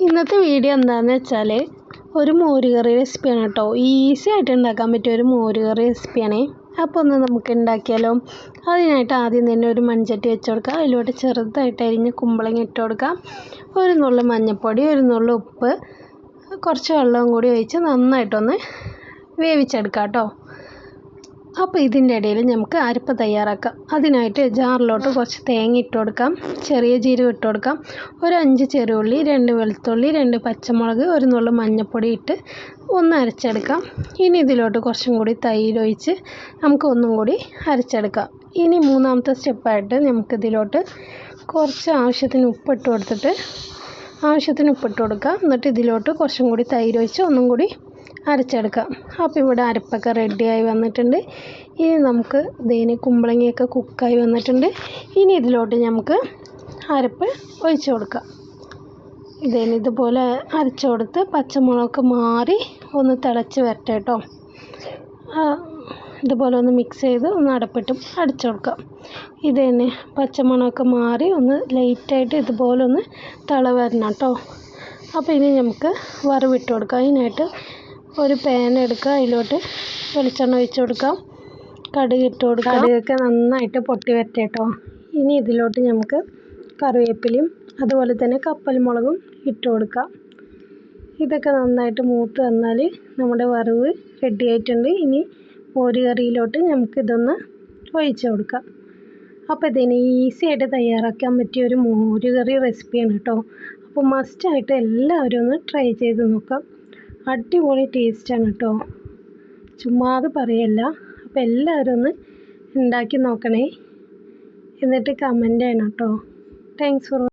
ഇന്നത്തെ വീഡിയോ എന്താണെന്ന് വെച്ചാൽ ഒരു മോരുകറി റെസിപ്പിയാണ് കേട്ടോ. ഈസി ആയിട്ട് ഉണ്ടാക്കാൻ പറ്റിയ ഒരു മോരുകറി റെസിപ്പിയാണ്. അപ്പോൾ ഒന്ന് നമുക്ക് ഉണ്ടാക്കിയാലോ. അതിനായിട്ട് ആദ്യം തന്നെ ഒരു മൺചട്ടി വെച്ച് കൊടുക്കുക. അതിലോട്ട് ചെറുതായിട്ട് അരിഞ്ഞ് കുമ്പളങ്ങ ഇട്ട് കൊടുക്കുക. ഒരു നുള്ളു മഞ്ഞൾപ്പൊടി, ഒരു നുള്ളു ഉപ്പ്, കുറച്ച് വെള്ളവും കൂടി ഒഴിച്ച് നന്നായിട്ടൊന്ന് വേവിച്ചെടുക്കാം കേട്ടോ. അപ്പോൾ ഇതിൻ്റെ ഇടയിൽ നമുക്ക് അരപ്പ് തയ്യാറാക്കാം. അതിനായിട്ട് ജാറിലോട്ട് കുറച്ച് തേങ്ങ ഇട്ട് കൊടുക്കാം, ചെറിയ ജീരകം ഇട്ട് കൊടുക്കാം, ഒരു 5 ചെറുള്ളി, 2 വെളുത്തുള്ളി, 2 പച്ചമുളക്, ഒരു നുള്ളു മഞ്ഞൾപ്പൊടി ഇട്ട് ഒന്ന് അരച്ചെടുക്കാം. ഇനി ഇതിലോട്ട് കുറച്ചും കൂടി തൈര് ഒഴിച്ച് നമുക്ക് ഒന്നും കൂടി അരച്ചെടുക്കാം. ഇനി മൂന്നാമത്തെ സ്റ്റെപ്പായിട്ട് നമുക്കിതിലോട്ട് കുറച്ച് ആവശ്യത്തിന് ഉപ്പിട്ട് കൊടുത്തിട്ട് എന്നിട്ട് ഇതിലോട്ട് കുറച്ചും കൂടി തൈര് ഒഴിച്ച് ഒന്നും കൂടി അരച്ചെടുക്കാം. അപ്പോൾ ഇവിടെ അരപ്പൊക്കെ റെഡിയായി വന്നിട്ടുണ്ട്. ഇനി നമുക്ക് ഇതിന് കുമ്പളങ്ങയൊക്കെ കുക്കായി വന്നിട്ടുണ്ട്. ഇനി ഇതിലോട്ട് നമുക്ക് അരപ്പ് ഒഴിച്ച് കൊടുക്കാം. ഇതുപോലെ അരച്ച് കൊടുത്ത് പച്ചമുളകൊക്കെ മാറി ഒന്ന് തിളച്ച് വരട്ടെ കേട്ടോ. ഇതുപോലെ ഒന്ന് മിക്സ് ചെയ്ത് ഒന്ന് അടപ്പിട്ടും അടിച്ചു കൊടുക്കാം. പച്ചമുളകൊക്കെ മാറി ഒന്ന് ലൈറ്റായിട്ട് ഇതുപോലെ ഒന്ന് തിള വരണം കേട്ടോ. അപ്പോൾ ഇനി നമുക്ക് വറവിട്ട് കൊടുക്കാം. അതിനായിട്ട് ഒരു പാൻ എടുക്കുക, അതിലോട്ട് വെളിച്ചെണ്ണ ഒഴിച്ച് കൊടുക്കാം, കടുക് ഇട്ട് കൊടുക്കാം. കടുകൊക്കെ നന്നായിട്ട് പൊട്ടി വരട്ടെ കേട്ടോ. ഇനി ഇതിലോട്ട് നമുക്ക് കറിവേപ്പിലയും അതുപോലെ തന്നെ കപ്പൽ മുളകും ഇട്ട് കൊടുക്കാം. ഇതൊക്കെ നന്നായിട്ട് മൂത്ത് വന്നാൽ നമ്മുടെ വറവ് റെഡി ആയിട്ടുണ്ട്. ഇനി മോരുകറിയിലോട്ട് നമുക്കിതൊന്ന് ഒഴിച്ച് കൊടുക്കാം. അപ്പോൾ ഇതിന് ഈസി ആയിട്ട് തയ്യാറാക്കാൻ പറ്റിയ ഒരു മോരുകറി റെസിപ്പിയാണ് കേട്ടോ. അപ്പോൾ മസ്റ്റായിട്ട് എല്ലാവരും ഒന്ന് ട്രൈ ചെയ്ത് നോക്കാം. അടിപൊളി ടേസ്റ്റാണ് കേട്ടോ, ചുമ്മാതെ പറയല്ല. അപ്പോൾ എല്ലാവരും ഒന്ന് ഉണ്ടാക്കി നോക്കണേ, എന്നിട്ട് കമൻ്റ് ചെയ്യണം കേട്ടോ. Thanks for